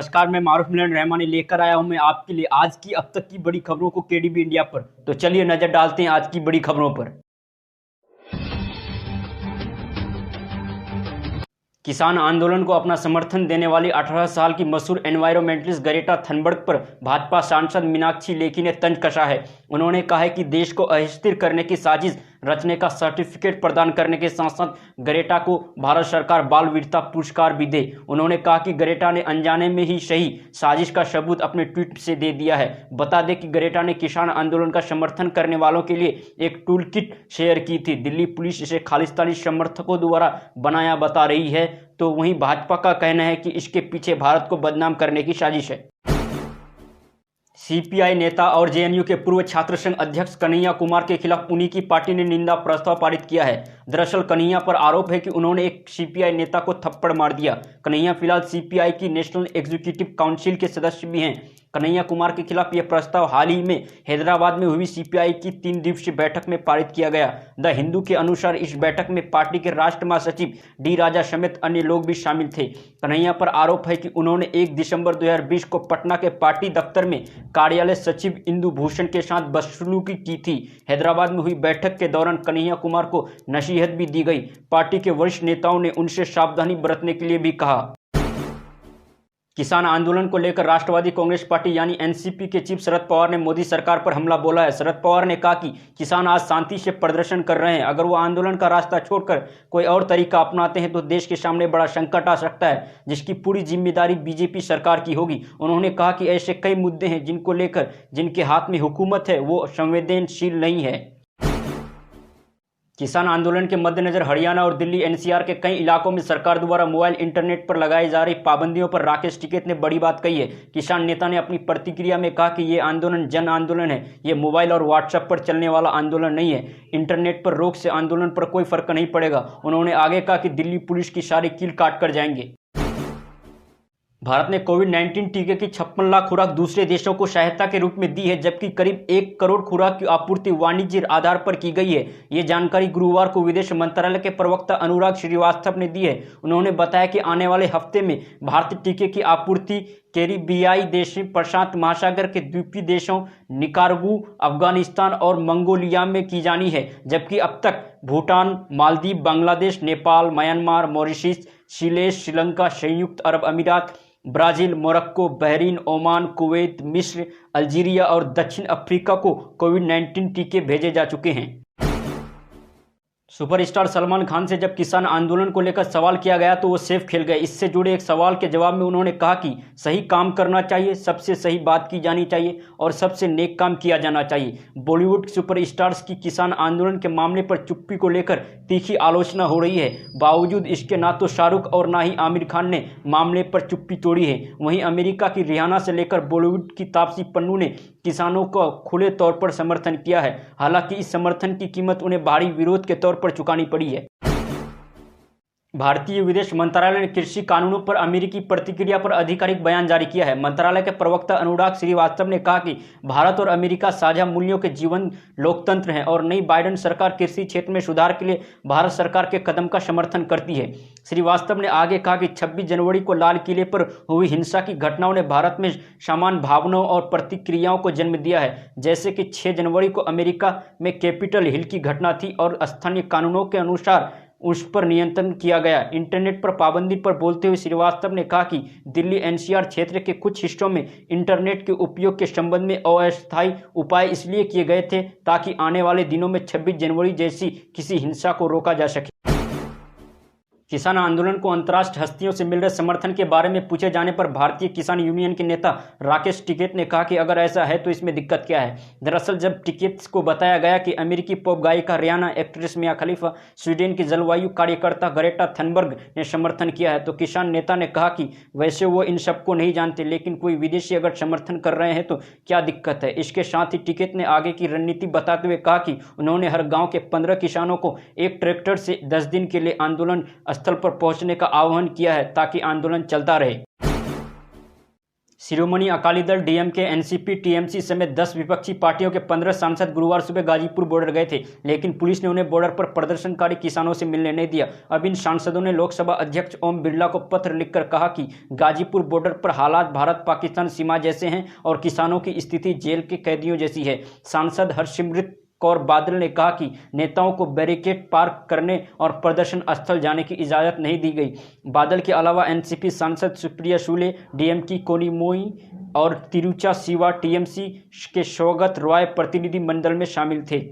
नमस्कार, मैं मारूफ मिलन रहमानी लेकर आया हूं मैं आपके लिए आज की अब तक की बड़ी खबरों को केडीबी इंडिया पर। तो चलिए नजर डालते हैं आज की बड़ी खबरों पर। किसान आंदोलन को अपना समर्थन देने वाली 18 साल की मशहूर एनवायरमेंटलिस्ट ग्रेटा थनबर्ग पर भाजपा सांसद मीनाक्षी लेखी ने तंज कसा है। उन्होंने कहा है कि देश को अस्थिर करने की साजिश रचने का सर्टिफिकेट प्रदान करने के साथ साथ ग्रेटा को भारत सरकार बाल वीरता पुरस्कार भी दे। उन्होंने कहा कि ग्रेटा ने अनजाने में ही सही साजिश का सबूत अपने ट्वीट से दे दिया है। बता दें कि ग्रेटा ने किसान आंदोलन का समर्थन करने वालों के लिए एक टूल किट शेयर की थी। दिल्ली पुलिस इसे खालिस्तानी समर्थकों द्वारा बनाया बता रही है, तो वहीं भाजपा का कहना है कि इसके पीछे भारत को बदनाम करने की साजिश है। सीपीआई नेता और जेएनयू के पूर्व छात्र संघ अध्यक्ष कन्हैया कुमार के खिलाफ उन्हीं की पार्टी ने निंदा प्रस्ताव पारित किया है। दरअसल कन्हैया पर आरोप है कि उन्होंने एक सीपीआई नेता को थप्पड़ मार दिया। कन्हैया फिलहाल सीपीआई की नेशनल एग्जीक्यूटिव काउंसिल के सदस्य भी हैं। कन्हैया कुमार के खिलाफ यह प्रस्ताव हाल ही में हैदराबाद में हुई सीपीआई की 3 दिवसीय बैठक में पारित किया गया। द हिंदू के अनुसार इस बैठक में पार्टी के राष्ट्रीय महासचिव डी राजा समेत अन्य लोग भी शामिल थे। कन्हैया पर आरोप है कि उन्होंने 1 दिसंबर 2020 को पटना के पार्टी दफ्तर में कार्यालय सचिव इंदु भूषण के साथ बदसलूकी की थी। हैदराबाद में हुई बैठक के दौरान कन्हैया कुमार को नसीहत भी दी गई। पार्टी के वरिष्ठ नेताओं ने उनसे सावधानी बरतने के लिए भी कहा। किसान आंदोलन को लेकर राष्ट्रवादी कांग्रेस पार्टी यानी एनसीपी के चीफ शरद पवार ने मोदी सरकार पर हमला बोला है। शरद पवार ने कहा कि किसान आज शांति से प्रदर्शन कर रहे हैं, अगर वो आंदोलन का रास्ता छोड़कर कोई और तरीका अपनाते हैं तो देश के सामने बड़ा संकट आ सकता है, जिसकी पूरी जिम्मेदारी बीजेपी सरकार की होगी। उन्होंने कहा कि ऐसे कई मुद्दे हैं जिनको लेकर जिनके हाथ में हुकूमत है वो संवेदनशील नहीं है। किसान आंदोलन के मद्देनजर हरियाणा और दिल्ली एनसीआर के कई इलाकों में सरकार द्वारा मोबाइल इंटरनेट पर लगाई जा रही पाबंदियों पर राकेश टिकैत ने बड़ी बात कही है। किसान नेता ने अपनी प्रतिक्रिया में कहा कि ये आंदोलन जन आंदोलन है, ये मोबाइल और व्हाट्सएप पर चलने वाला आंदोलन नहीं है। इंटरनेट पर रोक से आंदोलन पर कोई फर्क नहीं पड़ेगा। उन्होंने आगे कहा कि दिल्ली पुलिस की सारी कील काट कर जाएंगे। भारत ने कोविड-19 टीके की 56 लाख खुराक दूसरे देशों को सहायता के रूप में दी है, जबकि करीब 1 करोड़ खुराक की आपूर्ति वाणिज्य आधार पर की गई है। ये जानकारी गुरुवार को विदेश मंत्रालय के प्रवक्ता अनुराग श्रीवास्तव ने दी है। उन्होंने बताया कि आने वाले हफ्ते में भारतीय टीके की आपूर्ति कैरिबियाई देशों, प्रशांत महासागर के द्वीपीय देशों निकारागुआ, अफगानिस्तान और मंगोलिया में की जानी है, जबकि अब तक भूटान, मालदीव, बांग्लादेश, नेपाल, म्यांमार, मॉरिशस, सिलेश, श्रीलंका, संयुक्त अरब अमीरात, Brazil, Morocco, Bahrain, Oman, Kuwait, मिस्र, अल्जीरिया और दक्षिण अफ्रीका को कोविड-19 टीके भेजे जा चुके हैं। सुपरस्टार सलमान खान से जब किसान आंदोलन को लेकर सवाल किया गया तो वो सेफ खेल गए। इससे जुड़े एक सवाल के जवाब में उन्होंने कहा कि सही काम करना चाहिए, सबसे सही बात की जानी चाहिए और सबसे नेक काम किया जाना चाहिए। बॉलीवुड सुपरस्टार्स की किसान आंदोलन के मामले पर चुप्पी को लेकर तीखी आलोचना हो रही है। बावजूद इसके ना तो शाहरुख और ना ही आमिर खान ने मामले पर चुप्पी तोड़ी है। वहीं अमेरिका की रिहाना से लेकर बॉलीवुड की तापसी पन्नू ने किसानों का खुले तौर पर समर्थन किया है। हालांकि इस समर्थन की कीमत उन्हें भारी विरोध के तौर पर चुकानी पड़ी है। भारतीय विदेश मंत्रालय ने कृषि कानूनों पर अमेरिकी प्रतिक्रिया पर आधिकारिक बयान जारी किया है। मंत्रालय के प्रवक्ता अनुराग श्रीवास्तव ने कहा कि भारत और अमेरिका साझा मूल्यों के जीवन लोकतंत्र हैं और नई बाइडेन सरकार कृषि क्षेत्र में सुधार के लिए भारत सरकार के कदम का समर्थन करती है। श्रीवास्तव ने आगे कहा कि 26 जनवरी को लाल किले पर हुई हिंसा की घटनाओं ने भारत में समान भावनाओं और प्रतिक्रियाओं को जन्म दिया है। जैसे कि 6 जनवरी को अमेरिका में कैपिटल हिल की घटना थी और स्थानीय कानूनों के अनुसार उस पर नियंत्रण किया गया। इंटरनेट पर पाबंदी पर बोलते हुए श्रीवास्तव ने कहा कि दिल्ली एनसीआर क्षेत्र के कुछ हिस्सों में इंटरनेट के उपयोग के संबंध में अस्थायी उपाय इसलिए किए गए थे ताकि आने वाले दिनों में 26 जनवरी जैसी किसी हिंसा को रोका जा सके। किसान आंदोलन को अंतर्राष्ट्रीय हस्तियों से मिल रहे समर्थन के बारे में पूछे जाने पर भारतीय किसान यूनियन के नेता राकेश टिकैत ने कहा कि अगर ऐसा है तो इसमें दिक्कत क्या है। दरअसल जब टिकैत को बताया गया कि अमेरिकी पॉप गायिका रियाना, एक्ट्रेस मिया खलीफा, स्वीडन की जलवायु कार्यकर्ता ग्रेटा थनबर्ग ने समर्थन किया है, तो किसान नेता ने कहा कि वैसे वो इन सबको नहीं जानते, लेकिन कोई विदेशी अगर समर्थन कर रहे हैं तो क्या दिक्कत है। इसके साथ ही टिकैत ने आगे की रणनीति बताते हुए कहा कि उन्होंने हर गाँव के 15 किसानों को एक ट्रैक्टर से 10 दिन के लिए आंदोलन स्थल पर पहुंचने का आह्वान किया है ताकि आंदोलन चलता रहे। Shiromani Akali Dal, DMK, NCP, TMC समेत 10 विपक्षी पार्टियों के 15 सांसद गुरुवार सुबह गाजीपुर बॉर्डर गए थे, लेकिन पुलिस ने उन्हें बॉर्डर पर प्रदर्शनकारी किसानों से मिलने नहीं दिया। अब इन सांसदों ने लोकसभा अध्यक्ष ओम बिरला को पत्र लिखकर कहा कि गाजीपुर बॉर्डर पर हालात भारत पाकिस्तान सीमा जैसे हैं और किसानों की स्थिति जेल के कैदियों जैसी है। सांसद हरसिमरत कौर बादल ने कहा कि नेताओं को बैरिकेड पार करने और प्रदर्शन स्थल जाने की इजाज़त नहीं दी गई। बादल के अलावा एनसीपी सांसद सुप्रिया सुले, डीएमके कोनिमोई और तिरुचा सिवा टीएमसी के सौगत रॉय प्रतिनिधि मंडल में शामिल थे।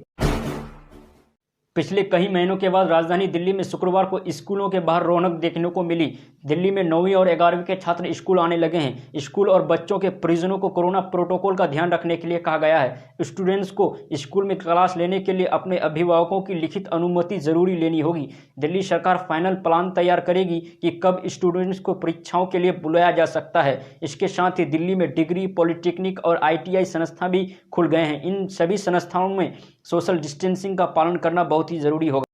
पिछले कई महीनों के बाद राजधानी दिल्ली में शुक्रवार को स्कूलों के बाहर रौनक देखने को मिली। दिल्ली में 9वीं और 11वीं के छात्र स्कूल आने लगे हैं। स्कूल और बच्चों के परिजनों को कोरोना प्रोटोकॉल का ध्यान रखने के लिए कहा गया है। स्टूडेंट्स को स्कूल में क्लास लेने के लिए अपने अभिभावकों की लिखित अनुमति जरूरी लेनी होगी। दिल्ली सरकार फाइनल प्लान तैयार करेगी कि कब स्टूडेंट्स को परीक्षाओं के लिए बुलाया जा सकता है। इसके साथ ही दिल्ली में डिग्री, पॉलिटेक्निक और ITI संस्था भी खुल गए हैं। इन सभी संस्थाओं में सोशल डिस्टेंसिंग का पालन करना बहुत ही जरूरी होगा।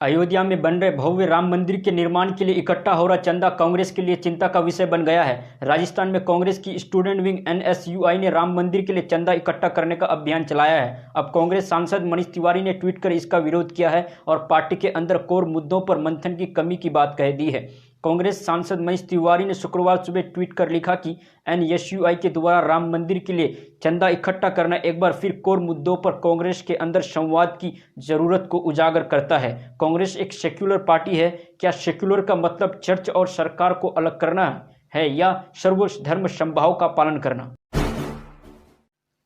अयोध्या में बन रहे भव्य राम मंदिर के निर्माण के लिए इकट्ठा हो रहा चंदा कांग्रेस के लिए चिंता का विषय बन गया है। राजस्थान में कांग्रेस की स्टूडेंट विंग NSUI ने राम मंदिर के लिए चंदा इकट्ठा करने का अभियान चलाया है। अब कांग्रेस सांसद मनीष तिवारी ने ट्वीट कर इसका विरोध किया है और पार्टी के अंदर कोर मुद्दों पर मंथन की कमी की बात कह दी है। कांग्रेस सांसद मनीष तिवारी ने शुक्रवार सुबह ट्वीट कर लिखा कि NSUI के द्वारा राम मंदिर के लिए चंदा इकट्ठा करना एक बार फिर कोर मुद्दों पर कांग्रेस के अंदर संवाद की जरूरत को उजागर करता है। कांग्रेस एक सेक्युलर पार्टी है। क्या सेक्युलर का मतलब चर्च और सरकार को अलग करना है या सर्वधर्म समभाव का पालन करना?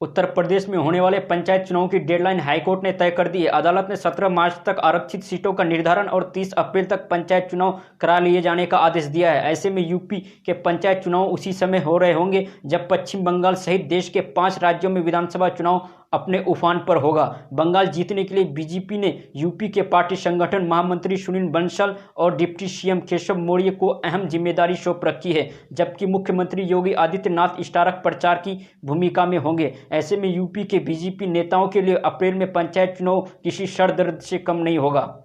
उत्तर प्रदेश में होने वाले पंचायत चुनाव की डेडलाइन हाईकोर्ट ने तय कर दी है। अदालत ने 17 मार्च तक आरक्षित सीटों का निर्धारण और 30 अप्रैल तक पंचायत चुनाव करा लिए जाने का आदेश दिया है। ऐसे में यूपी के पंचायत चुनाव उसी समय हो रहे होंगे जब पश्चिम बंगाल सहित देश के 5 राज्यों में विधानसभा चुनाव अपने उफान पर होगा। बंगाल जीतने के लिए बीजेपी ने यूपी के पार्टी संगठन महामंत्री सुनील बंसल और डिप्टी CM केशव मौर्य को अहम जिम्मेदारी सौंप रखी है, जबकि मुख्यमंत्री योगी आदित्यनाथ स्टारक प्रचार की भूमिका में होंगे। ऐसे में यूपी के बीजेपी नेताओं के लिए अप्रैल में पंचायत चुनाव किसी सर दर्द से कम नहीं होगा।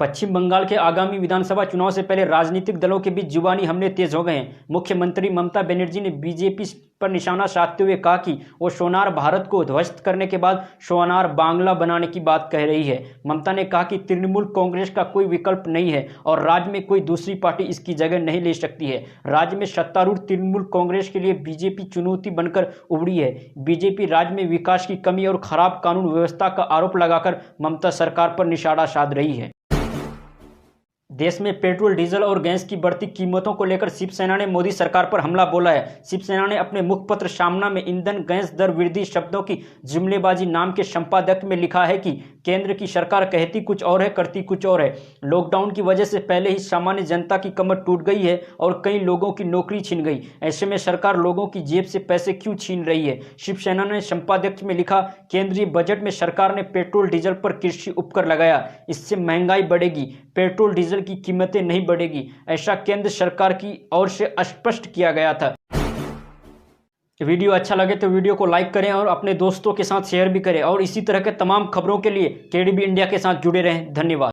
पश्चिम बंगाल के आगामी विधानसभा चुनाव से पहले राजनीतिक दलों के बीच जुबानी हमले तेज हो गए हैं। मुख्यमंत्री ममता बनर्जी ने बीजेपी पर निशाना साधते हुए कहा कि वो सोनार भारत को ध्वस्त करने के बाद सोनार बांग्ला बनाने की बात कह रही है। ममता ने कहा कि तृणमूल कांग्रेस का कोई विकल्प नहीं है और राज्य में कोई दूसरी पार्टी इसकी जगह नहीं ले सकती है। राज्य में सत्तारूढ़ तृणमूल कांग्रेस के लिए बीजेपी चुनौती बनकर उभरी है। बीजेपी राज्य में विकास की कमी और खराब कानून व्यवस्था का आरोप लगाकर ममता सरकार पर निशाना साध रही है। देश में पेट्रोल, डीजल और गैस की बढ़ती कीमतों को लेकर शिवसेना ने मोदी सरकार पर हमला बोला है। शिवसेना ने अपने मुखपत्र सामना में ईंधन गैस दर वृद्धि शब्दों की जुमलेबाजी नाम के संपादक में लिखा है कि केंद्र की सरकार कहती कुछ और है, करती कुछ और है। लॉकडाउन की वजह से पहले ही सामान्य जनता की कमर टूट गई है और कई लोगों की नौकरी छिन गई। ऐसे में सरकार लोगों की जेब से पैसे क्यों छीन रही है? शिवसेना ने संपादक में लिखा, केंद्रीय बजट में सरकार ने पेट्रोल डीजल पर कृषि उपकर लगाया, इससे महंगाई बढ़ेगी, पेट्रोल डीजल की कीमतें नहीं बढ़ेगी, ऐसा केंद्र सरकार की ओर से स्पष्ट किया गया था। वीडियो अच्छा लगे तो वीडियो को लाइक करें और अपने दोस्तों के साथ शेयर भी करें और इसी तरह के तमाम खबरों के लिए KDB इंडिया के साथ जुड़े रहें। धन्यवाद।